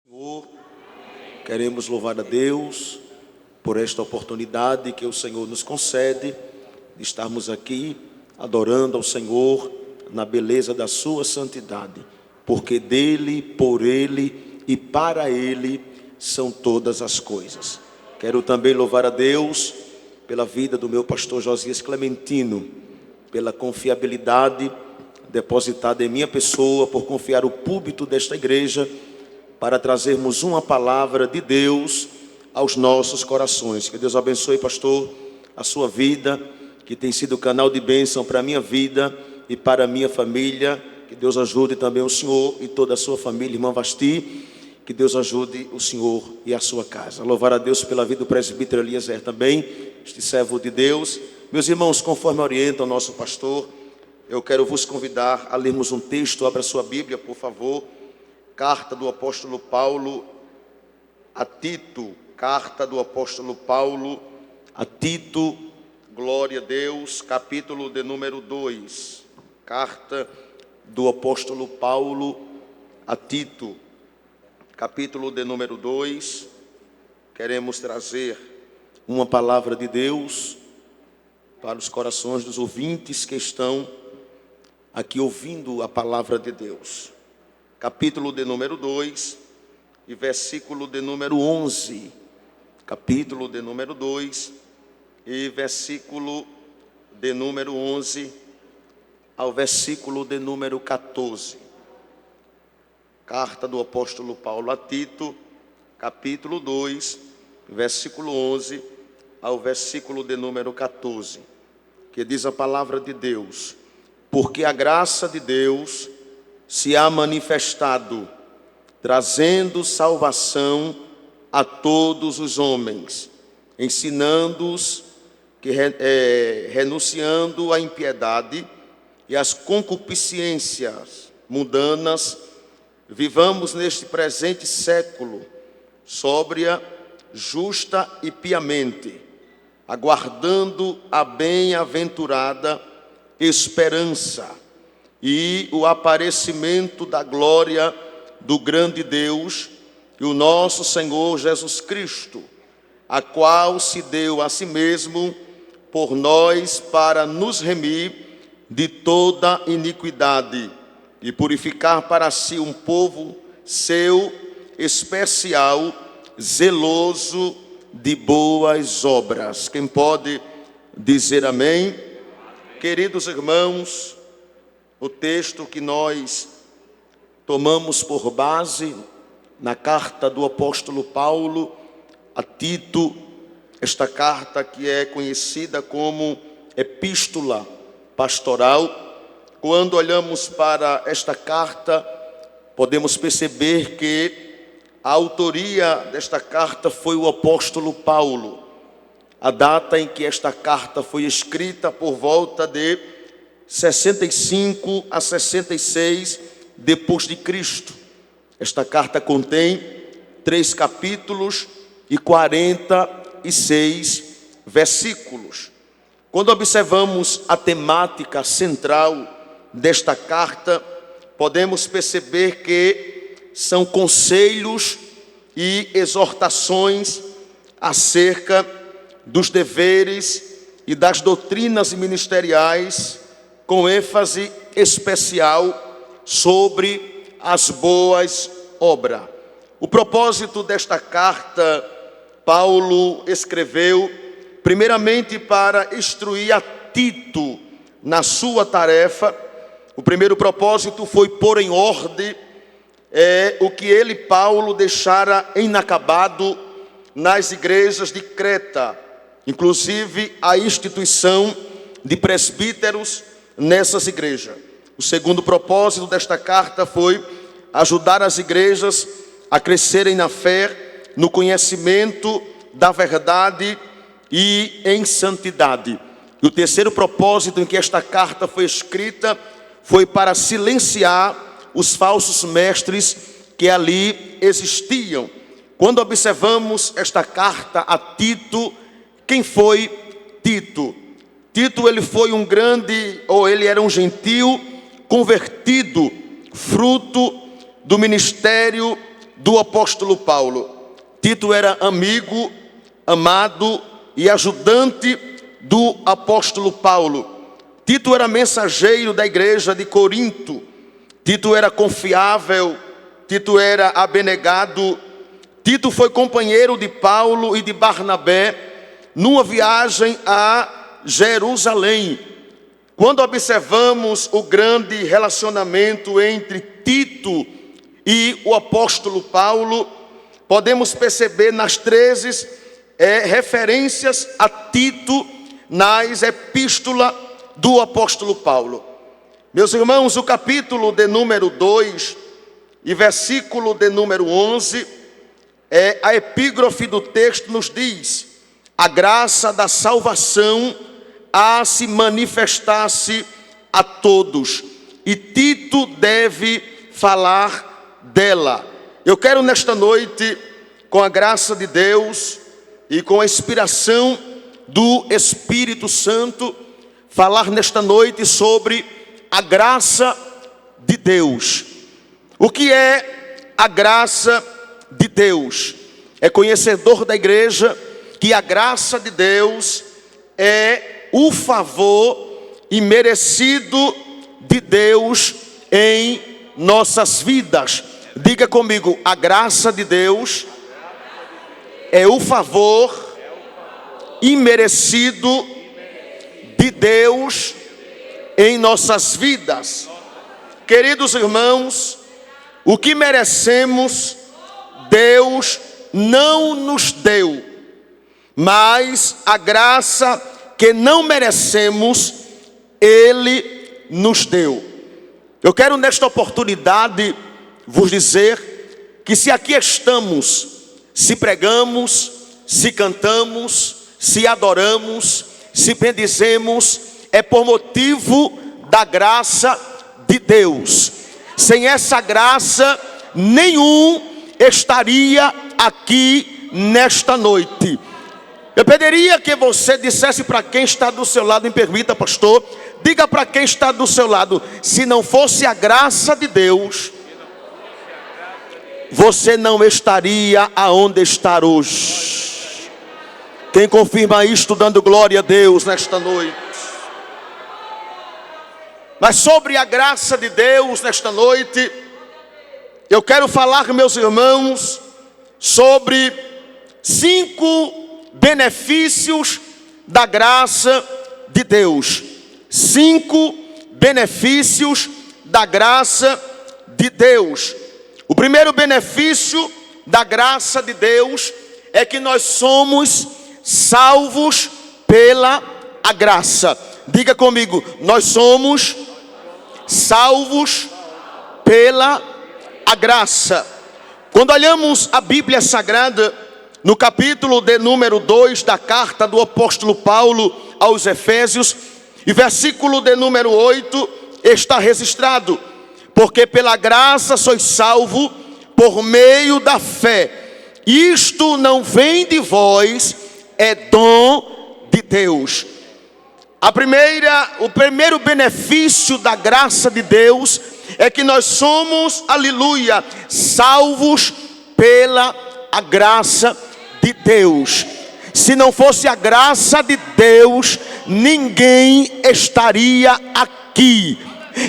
Senhor, queremos louvar a Deus por esta oportunidade que o Senhor nos concede de estarmos aqui adorando ao Senhor na beleza da sua santidade, porque dele, por ele e para ele são todas as coisas. Quero também louvar a Deus pela vida do meu pastor Josias Clementino, pela confiabilidade depositada em minha pessoa, por confiar o púlpito desta igreja para trazermos uma palavra de Deus aos nossos corações. Que Deus abençoe, pastor, a sua vida, que tem sido canal de bênção para a minha vida e para a minha família. Que Deus ajude também o senhor e toda a sua família, irmã Vasti. Que Deus ajude o senhor e a sua casa. Louvar a Deus pela vida do presbítero Eliezer também, este servo de Deus. Meus irmãos, conforme orienta o nosso pastor, eu quero vos convidar a lermos um texto. Abra sua Bíblia, por favor. Carta do apóstolo Paulo a Tito. Carta do apóstolo Paulo a Tito. Glória a Deus. Capítulo de número 2. Carta do apóstolo Paulo a Tito. Capítulo de número 2. Queremos trazer uma palavra de Deus para os corações dos ouvintes que estão aqui ouvindo a palavra de Deus. Capítulo de número 2 e versículo de número 11. Capítulo de número 2 e versículo de número 11 ao versículo de número 14. Carta do apóstolo Paulo a Tito, capítulo 2, versículo 11 ao versículo de número 14. Que diz a palavra de Deus: porque a graça de Deus se há manifestado, trazendo salvação a todos os homens, ensinando-os que, renunciando à impiedade e às concupiscências mundanas, vivamos neste presente século sóbria, justa e piamente, aguardando a bem-aventurada esperança e o aparecimento da glória do grande Deus e o nosso Senhor Jesus Cristo, a qual se deu a si mesmo por nós para nos remir de toda iniquidade e purificar para si um povo seu especial, zeloso de boas obras. Quem pode dizer amém? Queridos irmãos, o texto que nós tomamos por base na carta do apóstolo Paulo a Tito, esta carta que é conhecida como epístola pastoral. Quando olhamos para esta carta, podemos perceber que a autoria desta carta foi o apóstolo Paulo. A data em que esta carta foi escrita, por volta de 65 a 66 depois de Cristo. Esta carta contém 3 capítulos e 46 versículos. Quando observamos a temática central desta carta, podemos perceber que são conselhos e exortações acerca dos deveres e das doutrinas ministeriais, com ênfase especial sobre as boas obras. O propósito desta carta, Paulo escreveu primeiramente para instruir a Tito na sua tarefa. O primeiro propósito foi pôr em ordem o que ele, Paulo, deixara inacabado nas igrejas de Creta, inclusive a instituição de presbíteros nessas igrejas. O segundo propósito desta carta foi ajudar as igrejas a crescerem na fé, no conhecimento da verdade e em santidade. E o terceiro propósito em que esta carta foi escrita foi para silenciar os falsos mestres que ali existiam. Quando observamos esta carta a Tito, quem foi Tito? Tito, ele foi ele era um gentil convertido, fruto do ministério do apóstolo Paulo. Tito era amigo, amado e ajudante do apóstolo Paulo. Tito era mensageiro da igreja de Corinto. Tito era confiável, Tito era abnegado. Tito foi companheiro de Paulo e de Barnabé numa viagem a Jerusalém. Quando observamos o grande relacionamento entre Tito e o apóstolo Paulo, podemos perceber nas 13 referências a Tito nas epístolas do apóstolo Paulo. Meus irmãos, o capítulo de número 2 e versículo de número 11, a epígrafe do texto nos diz: a graça da salvação a se manifestar-se a todos, e Tito deve falar dela. Eu quero nesta noite, com a graça de Deus e com a inspiração do Espírito Santo, falar nesta noite sobre a graça de Deus. O que é a graça de Deus? É conhecedor da igreja que a graça de Deus é o favor imerecido de Deus em nossas vidas. Diga comigo: a graça de Deus é o favor imerecido de Deus em nossas vidas. Queridos irmãos, o que merecemos, Deus não nos deu, mas a graça que não merecemos, Ele nos deu. Eu quero nesta oportunidade vos dizer que se aqui estamos, se pregamos, se cantamos, se adoramos, se bendizemos, é por motivo da graça de Deus. Sem essa graça, nenhum estaria aqui nesta noite. Eu pediria que você dissesse para quem está do seu lado, me permita, pastor, diga para quem está do seu lado: se não fosse a graça de Deus, você não estaria aonde está hoje. Quem confirma isto, dando glória a Deus nesta noite. Mas sobre a graça de Deus nesta noite, eu quero falar, meus irmãos, sobre 5 benefícios da graça de Deus. 5 benefícios da graça de Deus. O primeiro benefício da graça de Deus é que nós somos salvos pela a graça. Diga comigo: nós somos salvos pela a graça. Quando olhamos a Bíblia Sagrada, no capítulo de número 2 da carta do apóstolo Paulo aos Efésios, e versículo de número 8, está registrado: porque pela graça sois salvo por meio da fé. Isto não vem de vós, é dom de Deus. O primeiro benefício da graça de Deus é que nós somos, aleluia, salvos pela a graça de Deus. Se não fosse a graça de Deus, ninguém estaria aqui.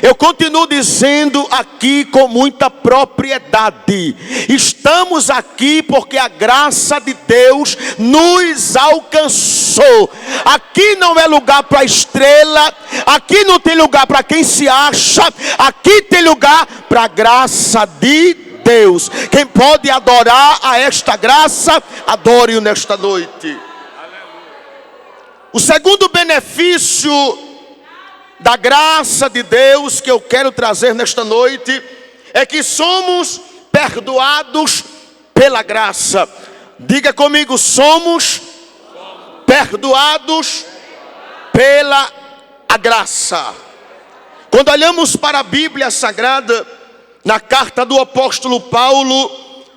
Eu continuo dizendo aqui com muita propriedade: estamos aqui porque a graça de Deus nos alcançou. Aqui não é lugar para estrela, aqui não tem lugar para quem se acha, aqui tem lugar para a graça de Deus. Quem pode adorar a esta graça, adore-o nesta noite. O segundo benefício da graça de Deus que eu quero trazer nesta noite é que somos perdoados pela graça. Diga comigo: somos perdoados pela a graça. Quando olhamos para a Bíblia Sagrada, na carta do apóstolo Paulo,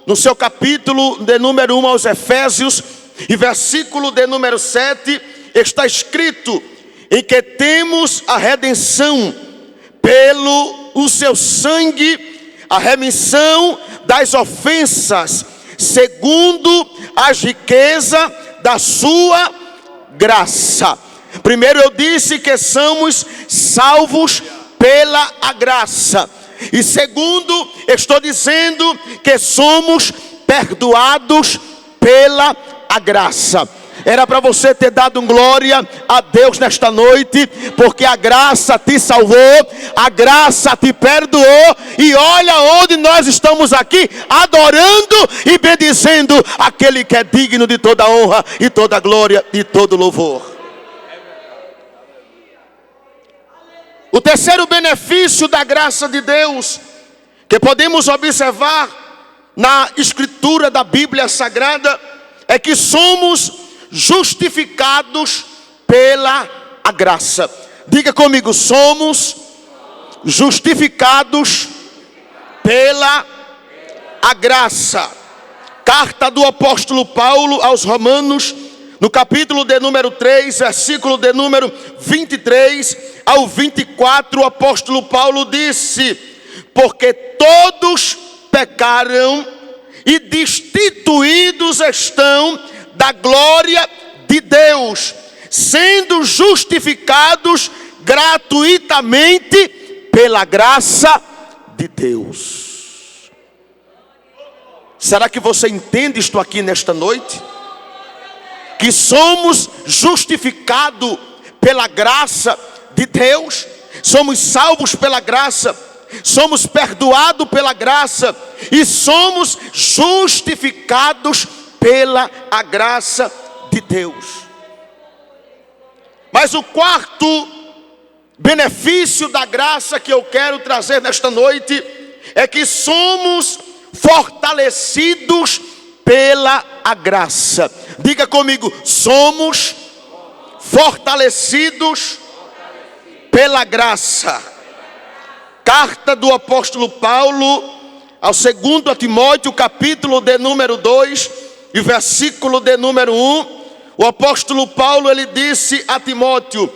no seu capítulo de número 1 aos Efésios, e versículo de número 7, está escrito: em que temos a redenção pelo o seu sangue, a remissão das ofensas, segundo a riqueza da sua graça. Primeiro eu disse que somos salvos pela graça. E segundo, estou dizendo que somos perdoados pela graça. Era para você ter dado glória a Deus nesta noite, porque a graça te salvou, a graça te perdoou, e olha onde nós estamos aqui, adorando e bendizendo aquele que é digno de toda honra e toda glória e todo louvor. O terceiro benefício da graça de Deus, que podemos observar na escritura da Bíblia Sagrada, é que somos justificados pela graça. Diga comigo, somos justificados pela graça. Carta do apóstolo Paulo aos Romanos, no capítulo de número 3, versículo de número 23 ao 24, o apóstolo Paulo disse: porque todos pecaram e destituídos estão da glória de Deus, sendo justificados gratuitamente pela graça de Deus. Será que você entende isto aqui nesta noite? Que somos justificados pela graça de Deus, somos salvos pela graça, somos perdoados pela graça e somos justificados pela graça de Deus. Mas o quarto benefício da graça que eu quero trazer nesta noite é que somos fortalecidos pela graça. Diga comigo, somos fortalecidos pela graça. Carta do apóstolo Paulo ao 2 Timóteo, capítulo de número 2 e versículo de número 1, o apóstolo Paulo, ele disse a Timóteo: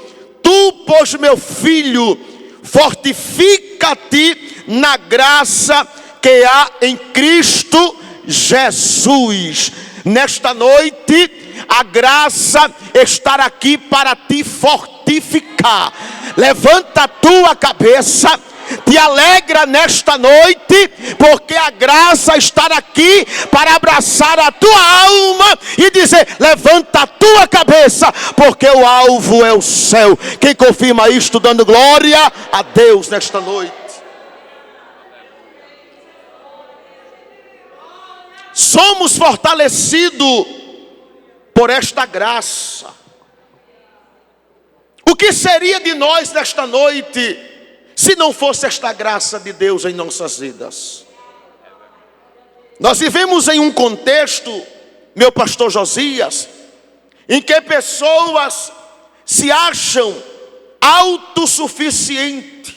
tu, pois, meu filho, fortifica-te na graça que há em Cristo Jesus. Nesta noite, a graça está aqui para te fortificar. Levanta a tua cabeça, te alegra nesta noite, porque a graça está aqui para abraçar a tua alma e dizer: levanta a tua cabeça, porque o alvo é o céu. Quem confirma isto, dando glória a Deus nesta noite? Somos fortalecidos por esta graça. O que seria de nós nesta noite se não fosse esta graça de Deus em nossas vidas? Nós vivemos em um contexto, meu pastor Josias, em que pessoas se acham autossuficientes,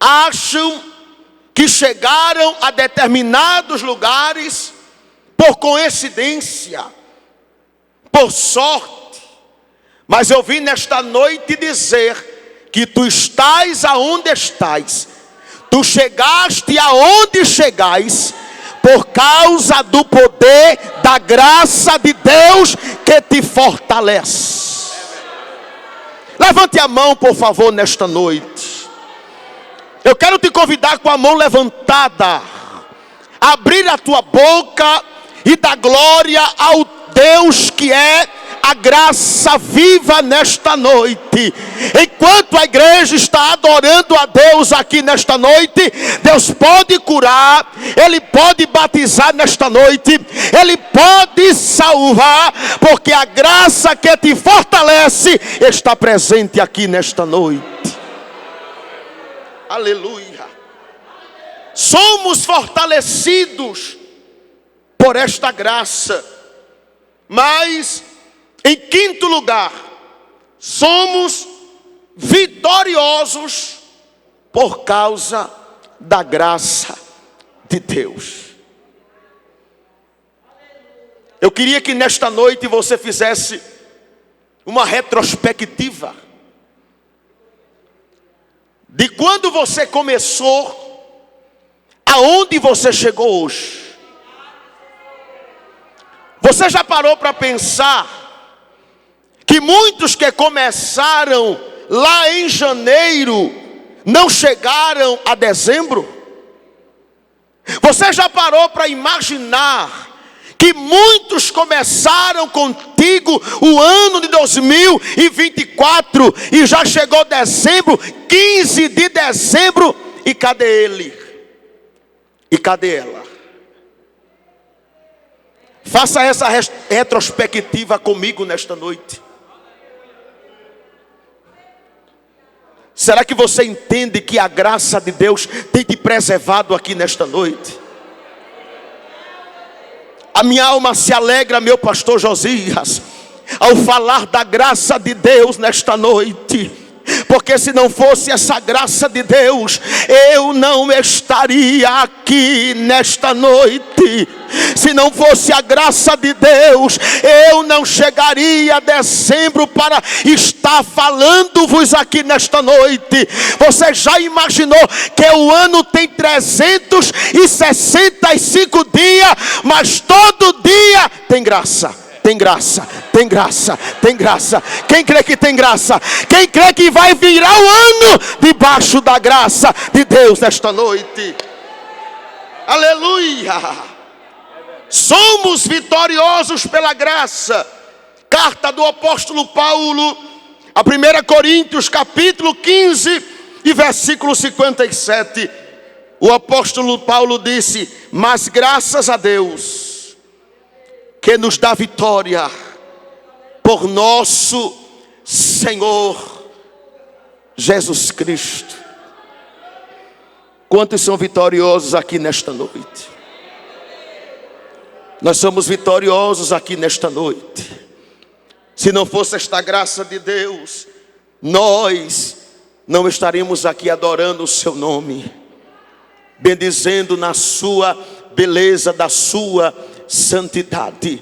acham que chegaram a determinados lugares por coincidência, por sorte. Mas eu vim nesta noite dizer que tu estás aonde estás, tu chegaste aonde chegais, por causa do poder da graça de Deus que te fortalece. Levante a mão, por favor, nesta noite. Eu quero te convidar com a mão levantada, abrir a tua boca e dar glória ao Deus que é a graça viva nesta noite. Enquanto a igreja está adorando a Deus aqui nesta noite, Deus pode curar, Ele pode batizar nesta noite, Ele pode salvar, porque a graça que te fortalece está presente aqui nesta noite. Aleluia. Somos fortalecidos por esta graça. Mas, em quinto lugar, somos vitoriosos por causa da graça de Deus. Eu queria que nesta noite você fizesse uma retrospectiva de quando você começou aonde você chegou hoje. Você já parou para pensar que muitos que começaram lá em janeiro não chegaram a dezembro? Você já parou para imaginar que muitos começaram contigo o ano de 2024 e já chegou dezembro, 15 de dezembro, e cadê ele? E cadê ela? Faça essa retrospectiva comigo nesta noite. Será que você entende que a graça de Deus tem te preservado aqui nesta noite? A minha alma se alegra, meu pastor Josias, ao falar da graça de Deus nesta noite. Porque se não fosse essa graça de Deus, eu não estaria aqui nesta noite. Se não fosse a graça de Deus, eu não chegaria a dezembro para estar falando-vos aqui nesta noite. Você já imaginou que o ano tem 365 dias, mas todo dia tem graça? Tem graça, tem graça, tem graça. Quem crê que tem graça? Quem crê que vai virar o ano debaixo da graça de Deus nesta noite? Aleluia! Somos vitoriosos pela graça. Carta do apóstolo Paulo, a 1 Coríntios capítulo 15 e versículo 57. O apóstolo Paulo disse: mas graças a Deus que nos dá vitória por nosso Senhor Jesus Cristo. Quantos são vitoriosos aqui nesta noite? Nós somos vitoriosos aqui nesta noite. Se não fosse esta graça de Deus, nós não estaríamos aqui adorando o seu nome, bendizendo na sua beleza, da sua santidade.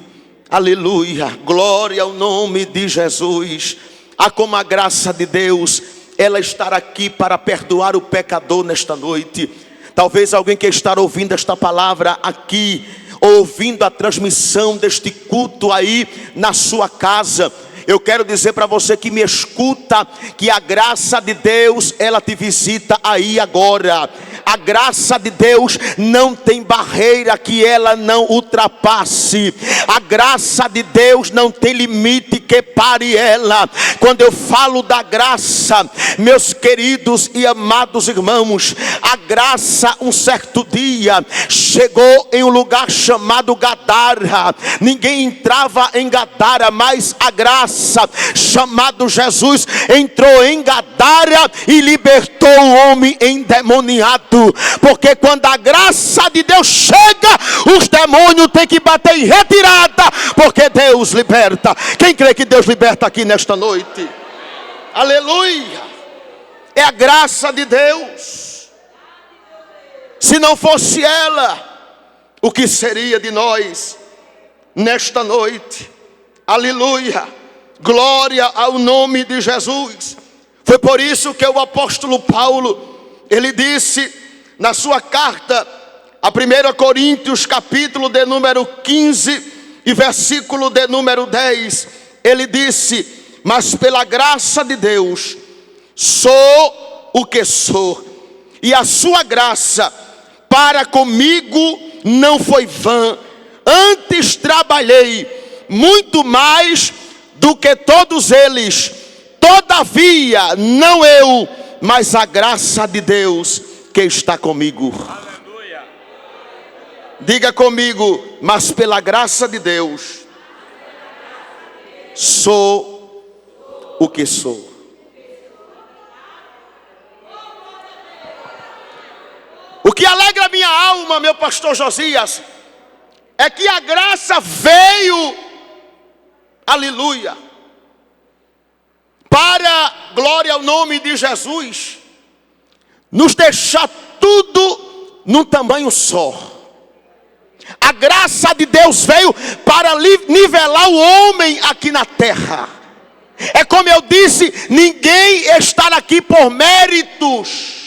Aleluia, glória ao nome de Jesus. Há como a graça de Deus, ela estar aqui para perdoar o pecador nesta noite. Talvez alguém que está ouvindo esta palavra aqui, ouvindo a transmissão deste culto aí na sua casa, eu quero dizer para você que me escuta, que a graça de Deus, ela te visita aí agora. A graça de Deus não tem barreira que ela não ultrapasse. A graça de Deus não tem limite que pare ela. Quando eu falo da graça, meus queridos e amados irmãos, a graça um certo dia chegou em um lugar chamado Gadara. Ninguém entrava em Gadara, mas a graça chamado Jesus entrou em Gadara e libertou o homem endemoniado. Porque quando a graça de Deus chega, os demônios têm que bater em retirada, porque Deus liberta. Quem crê que Deus liberta aqui nesta noite? Aleluia! É a graça de Deus. Se não fosse ela, o que seria de nós nesta noite? Aleluia! Glória ao nome de Jesus. Foi por isso que o apóstolo Paulo, ele disse na sua carta a 1 Coríntios capítulo de número 15 e versículo de número 10, ele disse: mas pela graça de Deus sou o que sou, e a sua graça para comigo não foi vã, antes trabalhei muito mais do que todos eles, todavia não eu, mas a graça de Deus que está comigo. Aleluia. Diga comigo: mas pela graça de Deus sou o que sou. O que alegra a minha alma, meu pastor Josias, é que a graça veio, aleluia, para, glória ao nome de Jesus, nos deixar tudo num tamanho só. A graça de Deus veio para nivelar o homem aqui na terra. É como eu disse, ninguém está aqui por méritos.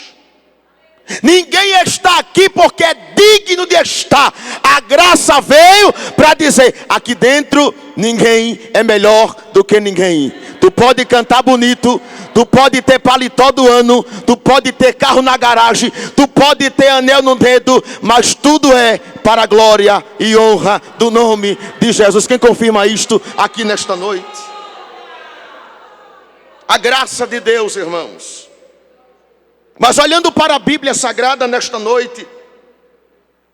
Ninguém Ninguém está aqui porque é digno de estar. A graça veio para dizer: aqui dentro ninguém é melhor do que ninguém. Tu pode cantar bonito, tu pode ter paletó do ano, tu pode ter carro na garagem, tu pode ter anel no dedo, mas tudo é para a glória e honra do nome de Jesus. Quem confirma isto aqui nesta noite? A graça de Deus, irmãos. Mas olhando para a Bíblia Sagrada nesta noite,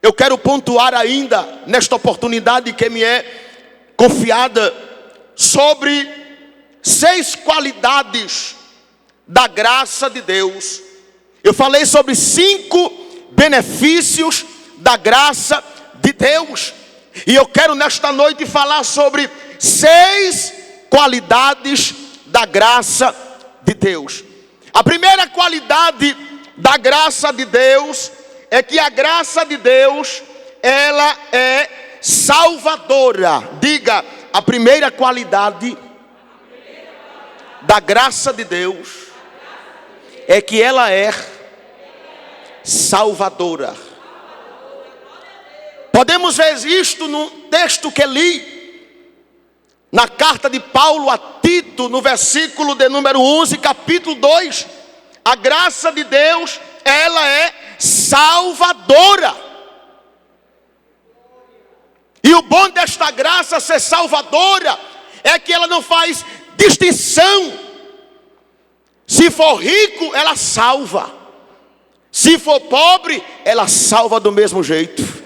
eu quero pontuar ainda, nesta oportunidade que me é confiada, sobre 6 qualidades da graça de Deus. Eu falei sobre 5 benefícios da graça de Deus. E eu quero nesta noite falar sobre 6 qualidades da graça de Deus. A primeira qualidade da graça de Deus é que a graça de Deus, ela é salvadora. Diga, a primeira qualidade da graça de Deus é que ela é salvadora. Podemos ver isto no texto que li, na carta de Paulo a Tito, no versículo de número 11, capítulo 2. A graça de Deus, ela é salvadora. E o bom desta graça ser salvadora é que ela não faz distinção. Se for rico, ela salva. Se for pobre, ela salva do mesmo jeito.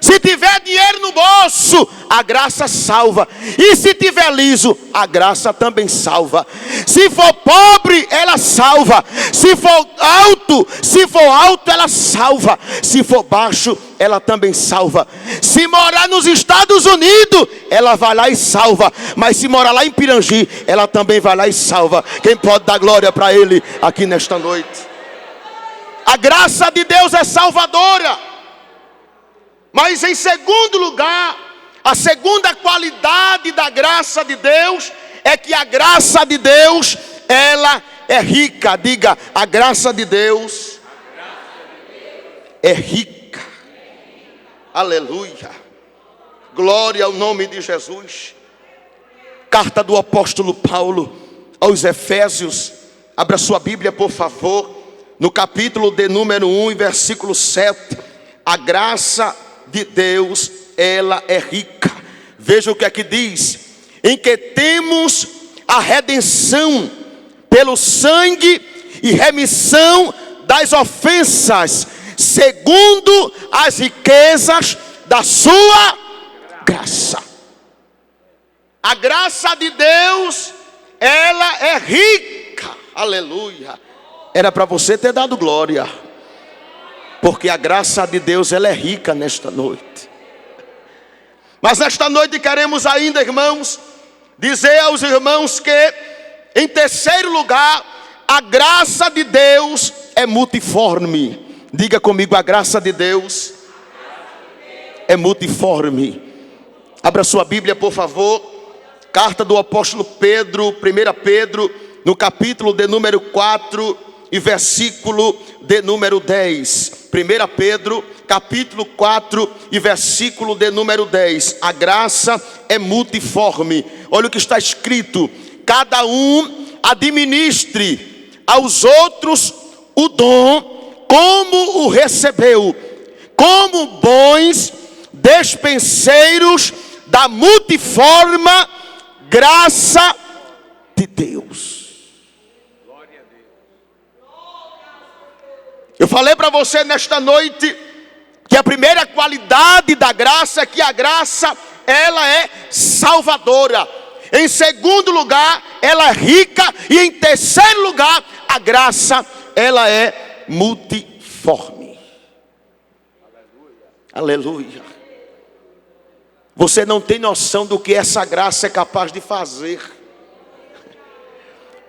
Se tiver dinheiro no bolso, a graça salva. E se tiver liso, a graça também salva. Se for pobre, ela salva. Se for alto, ela salva. Se for baixo, ela também salva. Se morar nos Estados Unidos, ela vai lá e salva. Mas se morar lá em Pirangi, ela também vai lá e salva. Quem pode dar glória para Ele aqui nesta noite? A graça de Deus é salvadora. Mas em segundo lugar, a segunda qualidade da graça de Deus é que a graça de Deus, ela é rica. Diga, a graça de Deus é rica. Aleluia. Glória ao nome de Jesus. Carta do apóstolo Paulo aos Efésios. Abra sua Bíblia, por favor, no capítulo de número 1, versículo 7. A graça de Deus, ela é rica. Veja o que aqui diz: em que temos a redenção pelo sangue e remissão das ofensas, segundo as riquezas da sua graça. A graça de Deus, ela é rica. Aleluia. Era para você ter dado glória, porque a graça de Deus, ela é rica nesta noite. Mas nesta noite queremos ainda, irmãos, dizer aos irmãos que, em terceiro lugar, a graça de Deus é multiforme. Diga comigo, a graça de Deus é multiforme. Abra sua Bíblia, por favor. Carta do apóstolo Pedro, 1 Pedro, no capítulo de número 4 e versículo de número 10. 1 Pedro, capítulo 4 e versículo de número 10. A graça é multiforme. Olha o que está escrito: cada um administre aos outros o dom como o recebeu, como bons despenseiros da multiforme graça de Deus. Eu falei para você nesta noite que a primeira qualidade da graça é que a graça, ela é salvadora. Em segundo lugar, ela é rica. E em terceiro lugar, a graça, ela é multiforme. Aleluia. Você não tem noção do que essa graça é capaz de fazer.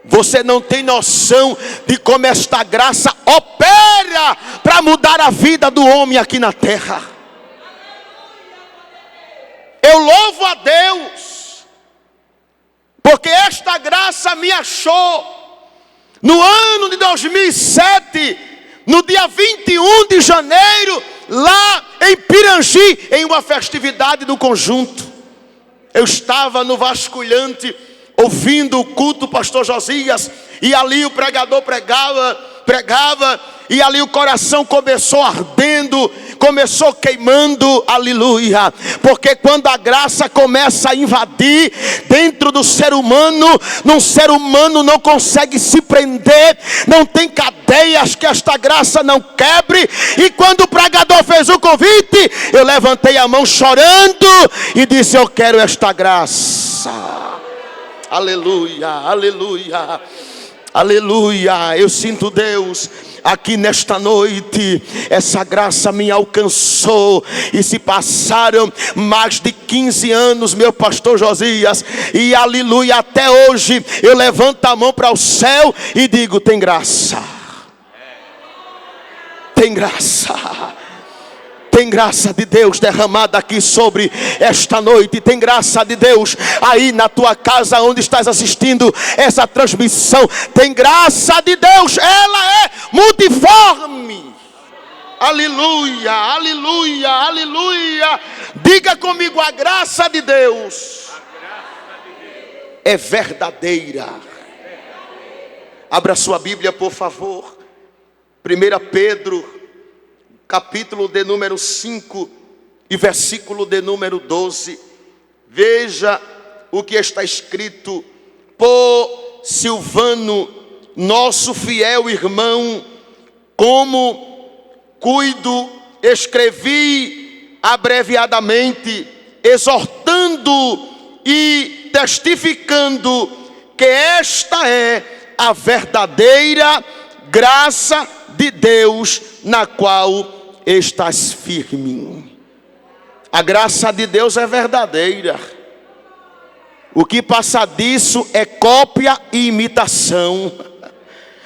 Você não tem noção de como esta graça opera para mudar a vida do homem aqui na terra. Eu louvo a Deus, porque esta graça me achou no ano de 2007, no dia 21 de janeiro, lá em Pirangi, em uma festividade do conjunto. Eu estava no vasculhante, ouvindo o culto do pastor Josias, e ali o pregador pregava, e ali o coração começou ardendo, começou queimando, aleluia. Porque quando a graça começa a invadir dentro do ser humano, num ser humano não consegue se prender, não tem cadeias que esta graça não quebre. E quando o pregador fez o convite, eu levantei a mão chorando e disse: eu quero esta graça. Aleluia, aleluia, aleluia. Eu sinto Deus aqui nesta noite. Essa graça me alcançou, e se passaram mais de 15 anos, meu pastor Josias, e aleluia, até hoje eu levanto a mão para o céu e digo: tem graça, tem graça. Tem graça de Deus derramada aqui sobre esta noite. Tem graça de Deus aí na tua casa, onde estás assistindo essa transmissão. Tem graça de Deus, ela é multiforme. Aleluia, aleluia, aleluia. Diga comigo: a graça de Deus é verdadeira. Abra sua Bíblia, por favor. 1 Pedro, capítulo de número 5 e versículo de número 12. Veja o que está escrito: por Silvano, nosso fiel irmão, como cuido, escrevi abreviadamente, exortando e testificando que esta é a verdadeira graça de Deus, na qual estás firme. A graça de Deus é verdadeira. O que passa disso é cópia e imitação.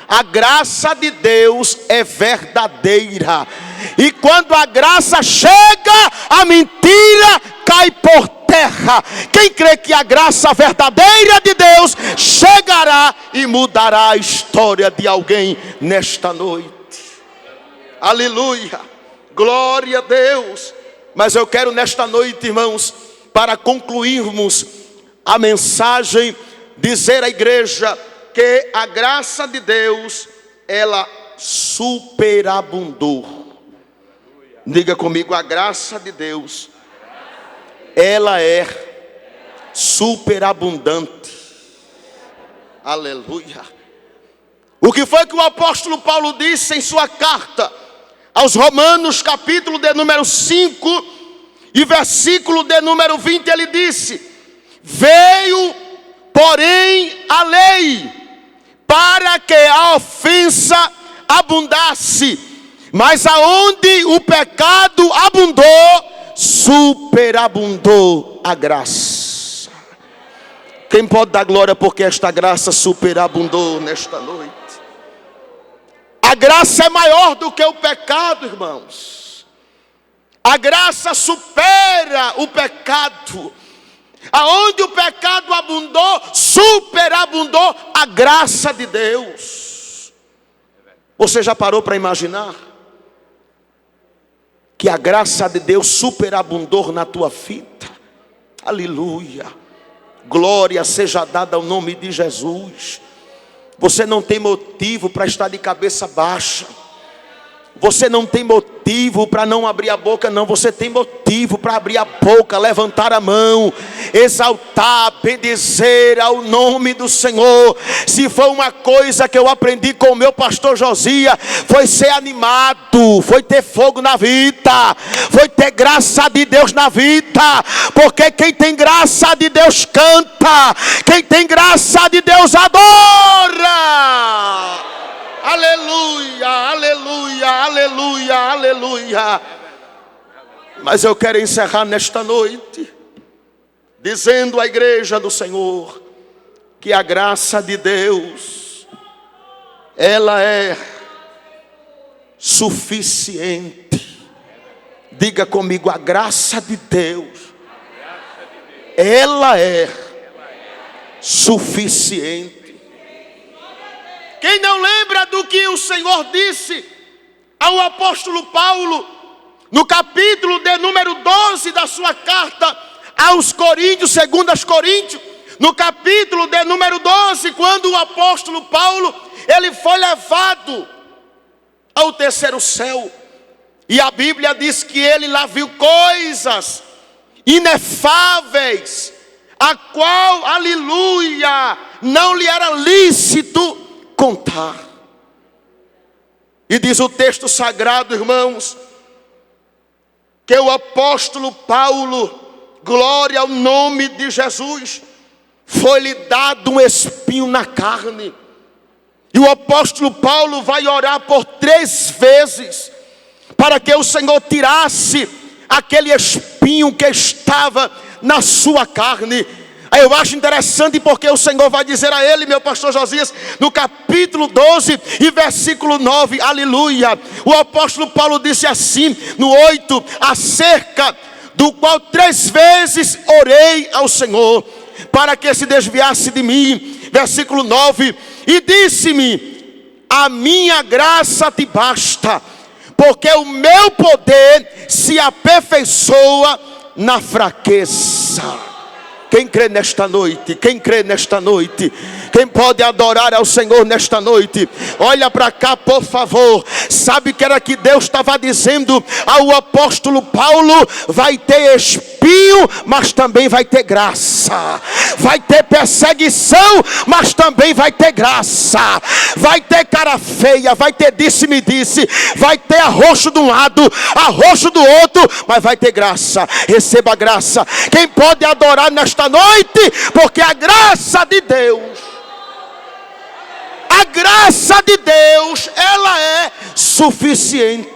A graça de Deus é verdadeira. E quando a graça chega, a mentira cai por terra. Quem crê que a graça verdadeira de Deus chegará e mudará a história de alguém nesta noite? Aleluia, glória a Deus. Mas eu quero nesta noite, irmãos, para concluirmos a mensagem, dizer à igreja que a graça de Deus, ela superabundou. Diga comigo: a graça de Deus, ela é superabundante. Aleluia. O que foi que o apóstolo Paulo disse em sua carta aos Romanos, capítulo de número 5 e versículo de número 20, ele disse: veio, porém, a lei, para que a ofensa abundasse, mas aonde o pecado abundou, superabundou a graça. Quem pode dar glória porque esta graça superabundou nesta noite? A graça é maior do que o pecado, irmãos. A graça supera o pecado. Aonde o pecado abundou, superabundou a graça de Deus. Você já parou para imaginar que a graça de Deus superabundou na tua vida? Aleluia. Glória seja dada ao nome de Jesus. Você não tem motivo para estar de cabeça baixa. Você não tem motivo para não abrir a boca, não. Você tem motivo para abrir a boca, levantar a mão, exaltar, bendizer ao nome do Senhor. Se foi uma coisa que eu aprendi com o meu pastor Josias, foi ser animado, foi ter fogo na vida, foi ter graça de Deus na vida. Porque quem tem graça de Deus canta, quem tem graça de Deus adora. Aleluia, aleluia, aleluia, aleluia. Mas eu quero encerrar nesta noite dizendo à igreja do Senhor que a graça de Deus, ela é suficiente. Diga comigo: a graça de Deus, ela é suficiente. Quem não lembra do que o Senhor disse ao apóstolo Paulo, no capítulo de número 12 da sua carta aos Coríntios, 2 Coríntios, no capítulo de número 12, quando o apóstolo Paulo, ele foi levado ao terceiro céu, e a Bíblia diz que ele lá viu coisas inefáveis, a qual, aleluia, não lhe era lícito contar. E diz o texto sagrado, irmãos, que o apóstolo Paulo, glória ao nome de Jesus, foi-lhe dado um espinho na carne. E o apóstolo Paulo vai orar por 3 vezes, para que o Senhor tirasse aquele espinho que estava na sua carne. Eu acho interessante porque o Senhor vai dizer a ele, meu pastor Josias, no capítulo 12 e versículo 9, aleluia. O apóstolo Paulo disse assim, no 8, acerca do qual 3 vezes orei ao Senhor, para que se desviasse de mim. Versículo 9, e disse-me, a minha graça te basta, porque o meu poder se aperfeiçoa na fraqueza. Quem crê nesta noite? Quem crê nesta noite? Quem pode adorar ao Senhor nesta noite? Olha para cá, por favor. Sabe que era que Deus estava dizendo ao apóstolo Paulo? Vai ter espinho, mas também vai ter graça. Vai ter perseguição, mas também vai ter graça. Vai ter cara feia, vai ter disse-me disse, vai ter arroxo de um lado, arroxo do outro, mas vai ter graça. Receba a graça. Quem pode adorar nesta noite? Porque a graça de Deus, a graça de Deus, ela é suficiente.